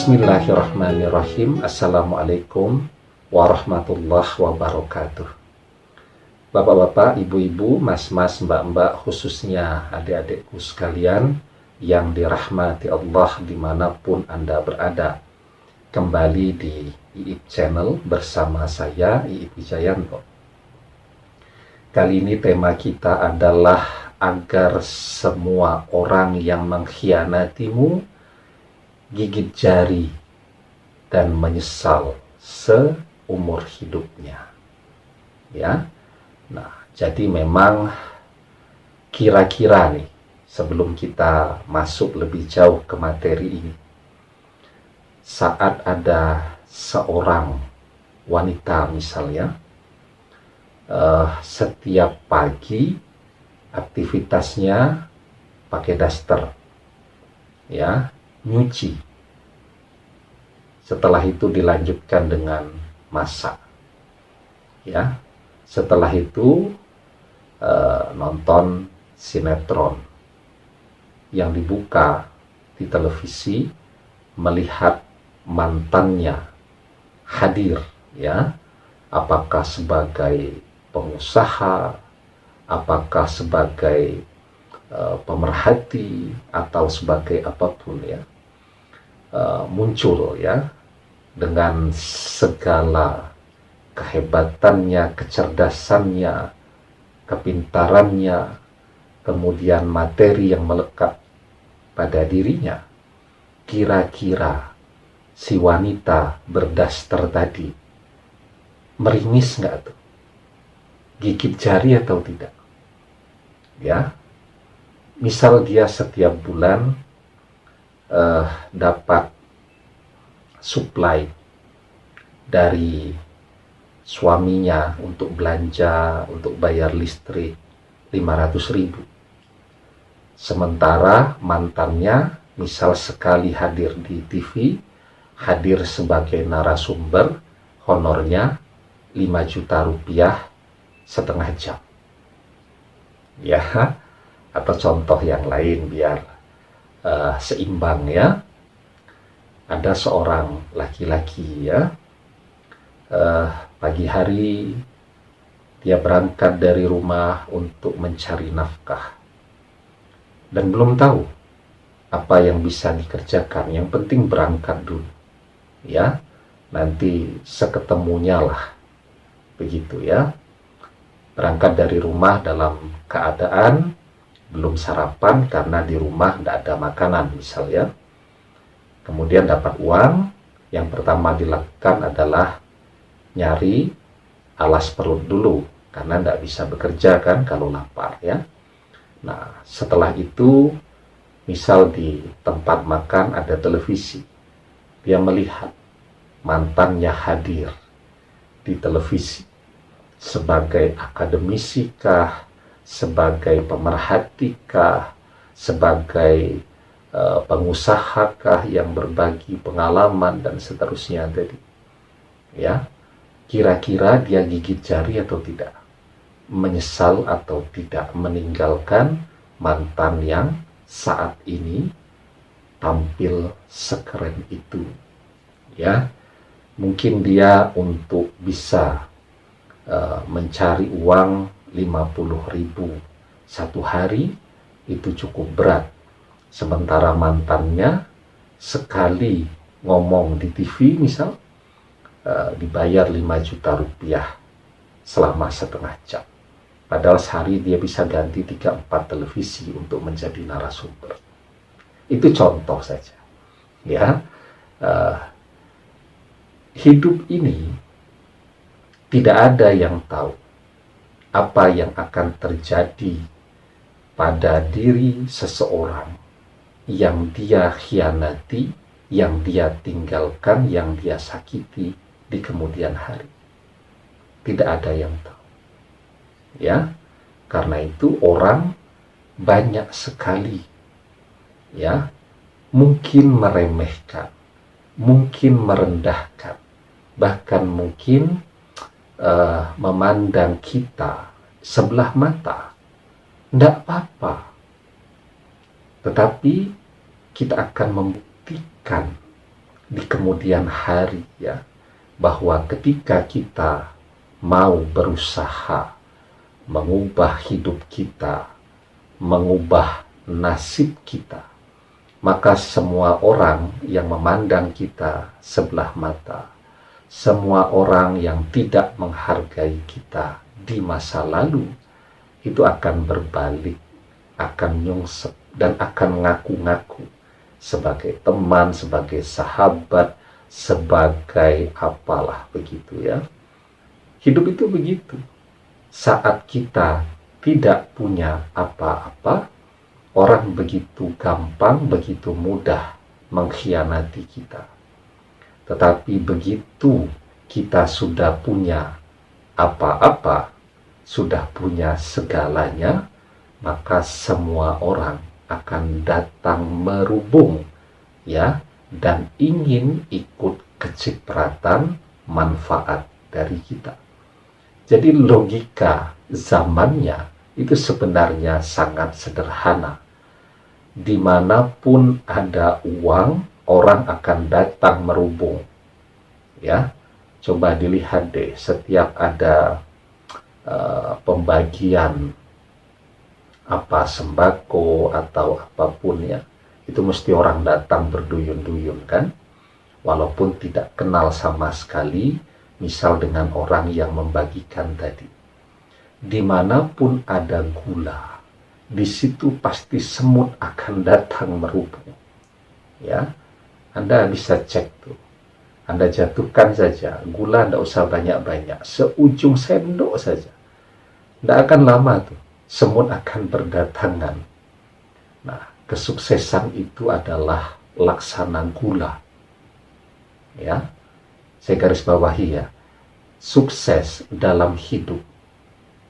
Bismillahirrahmanirrahim. Assalamualaikum warahmatullahi wabarakatuh. Bapak-bapak, ibu-ibu, mas-mas, mbak-mbak, khususnya adik-adikku sekalian yang dirahmati Allah dimanapun Anda berada. Kembali di IIP Channel bersama saya, IIP Wijayanto. Kali ini tema kita adalah agar semua orang yang mengkhianatimu gigit jari dan menyesal seumur hidupnya. Ya. Nah, jadi memang kira-kira nih, sebelum kita masuk lebih jauh ke materi ini, saat ada seorang wanita misalnya, setiap pagi aktivitasnya pakai daster, ya, nyuci. Setelah itu dilanjutkan dengan masak, ya. Setelah itu nonton sinetron yang dibuka di televisi, melihat mantannya hadir, ya. Apakah sebagai pengusaha, apakah sebagai pemerhati, atau sebagai apapun, ya. Muncul, ya, dengan segala kehebatannya, kecerdasannya, kepintarannya, kemudian materi yang melekat pada dirinya. Kira-kira si wanita berdaster tadi meringis nggak tuh? Gigit jari atau tidak? Ya, misal dia setiap bulan dapat suplai dari suaminya untuk belanja, untuk bayar listrik 500.000. Sementara mantannya misal sekali hadir di TV, hadir sebagai narasumber, honornya 5 juta rupiah setengah jam. Ya, atau contoh yang lain biar seimbang, ya. Ada seorang laki-laki, ya, pagi hari dia berangkat dari rumah untuk mencari nafkah dan belum tahu apa yang bisa dikerjakan. Yang penting berangkat dulu, ya, nanti seketemunya lah, begitu, ya. Berangkat dari rumah dalam keadaan belum sarapan karena di rumah tidak ada makanan misalnya. Kemudian dapat uang, yang pertama dilakukan adalah nyari alas perut dulu, karena tidak bisa bekerja kan kalau lapar, ya. Nah, setelah itu misal di tempat makan ada televisi, dia melihat mantannya hadir di televisi sebagai akademisi kah, sebagai pemerhatikah, sebagai pengusahakah yang berbagi pengalaman dan seterusnya tadi, ya. Kira-kira dia gigit jari atau tidak? Menyesal atau tidak meninggalkan mantan yang saat ini tampil sekeren itu, ya. Mungkin dia untuk bisa mencari uang 50.000 satu hari itu cukup berat. Sementara mantannya sekali ngomong di TV misal dibayar 5 juta rupiah selama setengah jam. Padahal sehari dia bisa ganti 3-4 televisi untuk menjadi narasumber. Itu contoh saja, ya. Hidup ini tidak ada yang tahu apa yang akan terjadi pada diri seseorang yang dia khianati, yang dia tinggalkan, yang dia sakiti di kemudian hari. Tidak ada yang tahu, ya. Karena itu orang banyak sekali, ya, mungkin meremehkan, mungkin merendahkan, bahkan mungkin memandang kita sebelah mata. Tidak apa-apa, tetapi kita akan membuktikan di kemudian hari, ya, bahwa ketika kita mau berusaha mengubah hidup kita, mengubah nasib kita, maka semua orang yang memandang kita sebelah mata, semua orang yang tidak menghargai kita di masa lalu, itu akan berbalik, akan nyungsep, dan akan ngaku-ngaku sebagai teman, sebagai sahabat, sebagai apalah begitu, ya. Hidup itu begitu. Saat kita tidak punya apa-apa, orang begitu gampang, begitu mudah mengkhianati kita. Tetapi begitu kita sudah punya apa-apa, sudah punya segalanya, maka semua orang akan datang merubung, ya, dan ingin ikut kecipratan manfaat dari kita. Jadi logika zamannya itu sebenarnya sangat sederhana. Dimanapun ada uang, orang akan datang merubung. Ya, coba dilihat deh, setiap ada pembagian apa sembako atau apapun, ya, itu mesti orang datang berduyun-duyun, kan? Walaupun tidak kenal sama sekali. Misal dengan orang yang membagikan tadi. Dimanapun ada gula, di situ pasti semut akan datang merubung. Ya, Anda bisa cek tuh. Anda jatuhkan saja, gula tidak usah banyak-banyak, seujung sendok saja. Tidak akan lama tuh, semut akan berdatangan. Nah, kesuksesan itu adalah laksana gula. Ya, saya garis bawahi, ya, sukses dalam hidup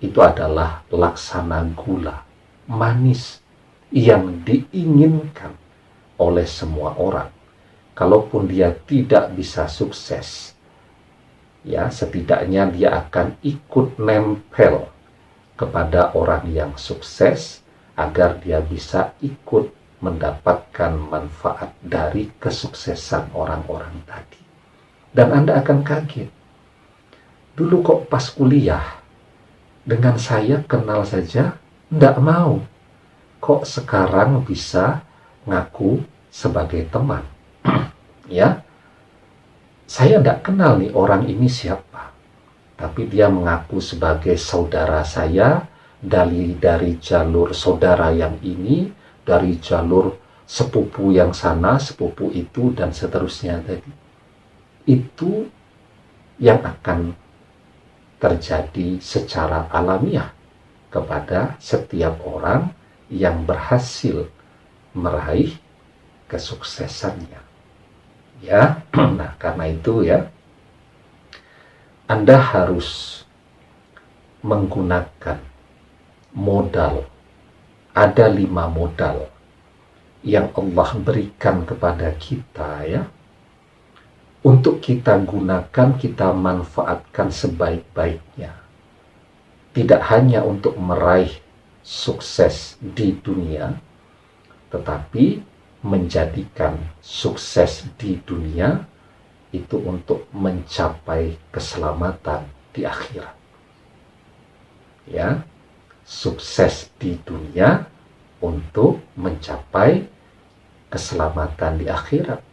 itu adalah laksana gula, manis, yang diinginkan oleh semua orang. Kalaupun dia tidak bisa sukses, ya, setidaknya dia akan ikut nempel kepada orang yang sukses, agar dia bisa ikut mendapatkan manfaat dari kesuksesan orang-orang tadi. Dan Anda akan kaget. Dulu kok pas kuliah, dengan saya kenal saja, ndak mau. Kok sekarang bisa ngaku sebagai teman? Ya, saya ndak kenal nih orang ini siapa. Tapi dia mengaku sebagai saudara saya, dari jalur saudara yang ini, dari jalur sepupu yang sana, sepupu itu, dan seterusnya tadi. Itu yang akan terjadi secara alamiah kepada setiap orang yang berhasil meraih kesuksesannya. Ya, nah karena itu, ya, Anda harus menggunakan modal. Ada 5 modal yang Allah berikan kepada kita, ya, untuk kita gunakan, kita manfaatkan sebaik-baiknya. Tidak hanya untuk meraih sukses di dunia, tetapi menjadikan sukses di dunia itu untuk mencapai keselamatan di akhirat. Ya, sukses di dunia untuk mencapai keselamatan di akhirat.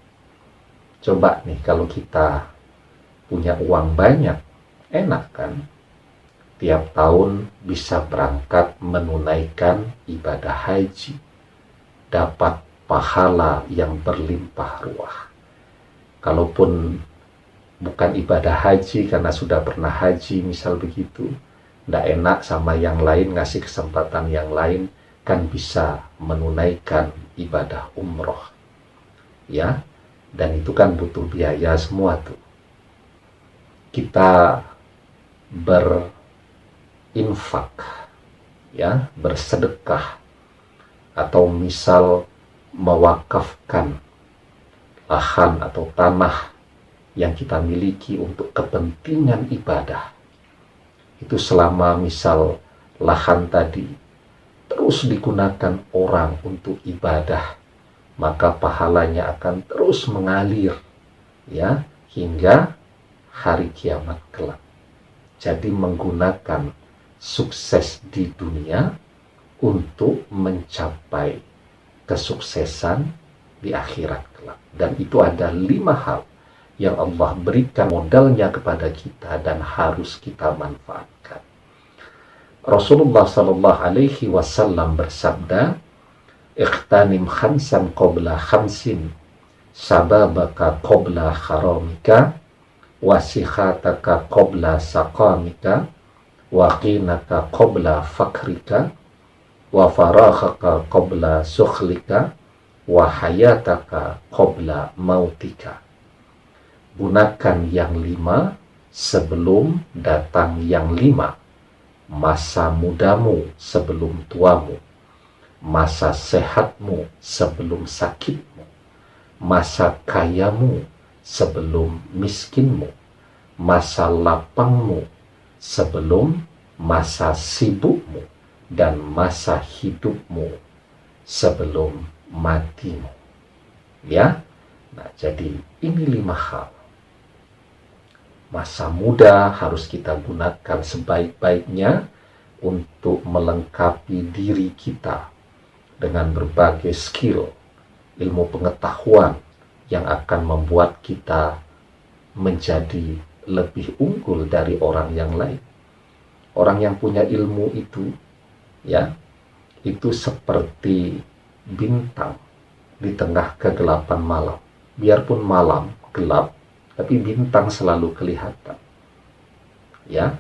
Coba nih, kalau kita punya uang banyak, enak kan? Tiap tahun bisa berangkat menunaikan ibadah haji, dapat pahala yang berlimpah ruah. Kalaupun bukan ibadah haji karena sudah pernah haji, misal begitu, tidak enak sama yang lain, ngasih kesempatan yang lain, kan bisa menunaikan ibadah umroh. Ya, dan itu kan butuh biaya semua tuh. Kita berinfak, ya, bersedekah, atau misal mewakafkan lahan atau tanah yang kita miliki untuk kepentingan ibadah. Itu selama misal lahan tadi terus digunakan orang untuk ibadah, maka pahalanya akan terus mengalir ya, hingga hari kiamat kelak. Jadi menggunakan sukses di dunia untuk mencapai kesuksesan di akhirat kelak. Dan itu ada 5 hal yang Allah berikan modalnya kepada kita dan harus kita manfaatkan. Rasulullah sallallahu alaihi wasallam bersabda, "Iqtanim khamsan qabla khamsin, sababaka qabla haramika, wasikhataka qabla saqamika, waqinaka qabla fakrika, wa faraghaka qabla sukhlika, wa hayataka qabla mautika." Gunakan yang 5 sebelum datang yang 5. Masa mudamu sebelum tuamu, masa sehatmu sebelum sakitmu, masa kayamu sebelum miskinmu, masa lapangmu sebelum masa sibukmu, dan masa hidupmu sebelum matimu. Ya, nah jadi ini 5 hal. Masa muda harus kita gunakan sebaik-baiknya untuk melengkapi diri kita dengan berbagai skill, ilmu pengetahuan yang akan membuat kita menjadi lebih unggul dari orang yang lain. Orang yang punya ilmu itu, ya, itu seperti bintang di tengah kegelapan malam. Biarpun malam gelap, tapi bintang selalu kelihatan. Ya,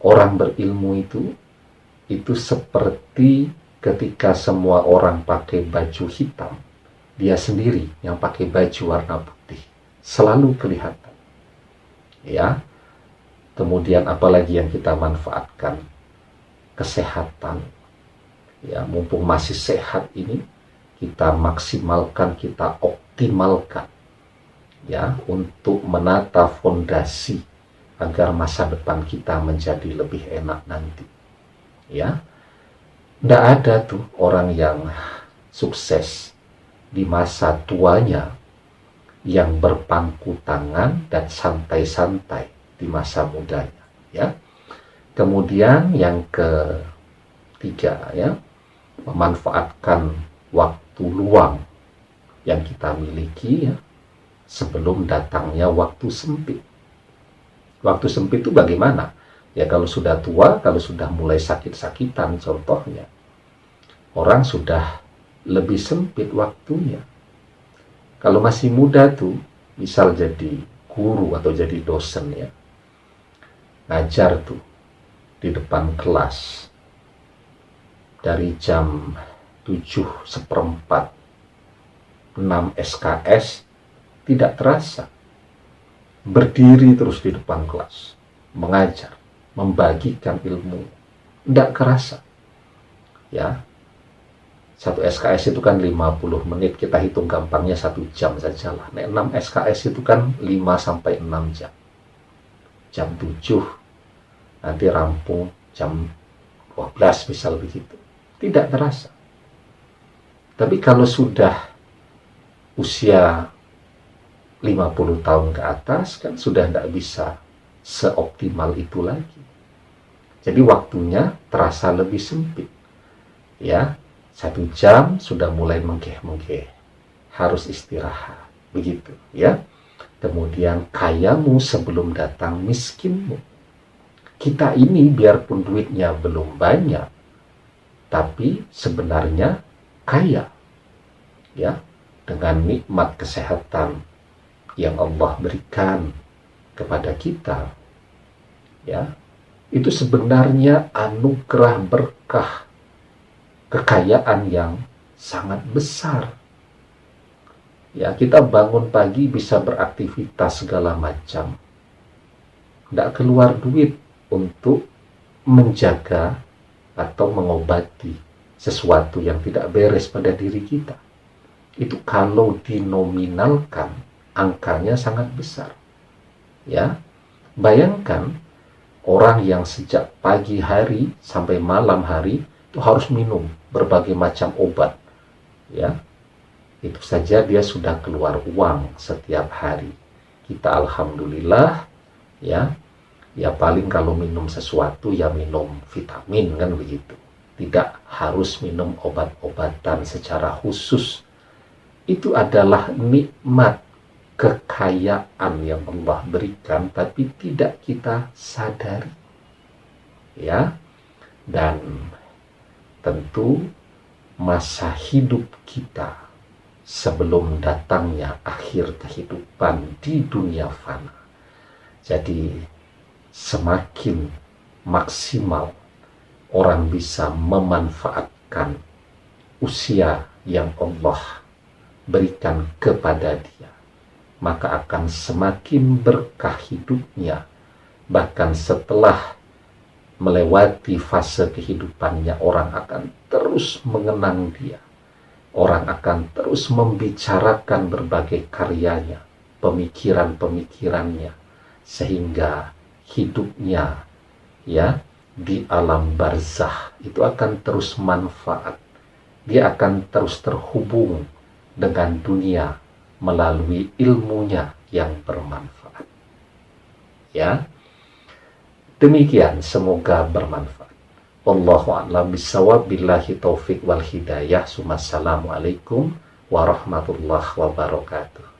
orang berilmu itu seperti ketika semua orang pakai baju hitam, dia sendiri yang pakai baju warna putih, selalu kelihatan. Ya, kemudian apalagi yang kita manfaatkan? Kesehatan. Ya, mumpung masih sehat ini, kita maksimalkan, kita optimalkan, ya, untuk menata fondasi agar masa depan kita menjadi lebih enak nanti. Ya, tidak ada tuh orang yang sukses di masa tuanya yang berpangku tangan dan santai-santai di masa mudanya. Ya, kemudian yang ketiga, ya, memanfaatkan waktu luang yang kita miliki, ya, sebelum datangnya waktu sempit. Waktu sempit itu bagaimana? Ya, kalau sudah tua, kalau sudah mulai sakit-sakitan contohnya, orang sudah lebih sempit waktunya. Kalau masih muda tuh, misal jadi guru atau jadi dosen, ya, ngajar tuh di depan kelas dari jam 7:15, 6 SKS, tidak terasa. Berdiri terus di depan kelas, mengajar, membagikan ilmu, tidak kerasa. Ya, 1 SKS itu kan 50 menit, kita hitung gampangnya 1 jam sajalah. Nah, 6 SKS itu kan 5-6 jam. Jam 7, nanti rampung jam 12 misal begitu. Tidak terasa. Tapi kalau sudah usia 50 tahun ke atas, kan sudah tidak bisa seoptimal itu lagi. Jadi waktunya terasa lebih sempit. Ya, 1 jam sudah mulai menggeh-menggeh, harus istirahat, begitu, ya. Kemudian kayamu sebelum datang miskinmu. Kita ini biarpun duitnya belum banyak, tapi sebenarnya kaya, ya, dengan nikmat kesehatan yang Allah berikan kepada kita, ya, itu sebenarnya anugerah berkah, kekayaan yang sangat besar. Ya, kita bangun pagi bisa beraktivitas segala macam, tidak keluar duit untuk menjaga atau mengobati sesuatu yang tidak beres pada diri kita. Itu kalau dinominalkan, angkanya sangat besar. Ya, bayangkan orang yang sejak pagi hari sampai malam hari itu harus minum berbagai macam obat. Ya, itu saja dia sudah keluar uang setiap hari. kita alhamdulillah ya. Ya paling kalau minum sesuatu ya minum vitamin kan begitu. Tidak harus minum obat-obatan secara khusus. Itu adalah nikmat kekayaan yang Allah berikan tapi tidak kita sadari. Ya. Dan tentu masa hidup kita sebelum datangnya akhir kehidupan di dunia fana. Jadi semakin maksimal orang bisa memanfaatkan usia yang Allah berikan kepada dia, maka akan semakin berkah hidupnya. Bahkan setelah melewati fase kehidupannya, orang akan terus mengenang dia. Orang akan terus membicarakan berbagai karyanya, pemikiran-pemikirannya, sehingga hidupnya ya di alam barzah itu akan terus manfaat. Dia akan terus terhubung dengan dunia melalui ilmunya yang bermanfaat. Ya. Demikian, semoga bermanfaat. Wallahu a'lam bishawab, billahi taufik wal hidayah. Assalamualaikum warahmatullahi wabarakatuh.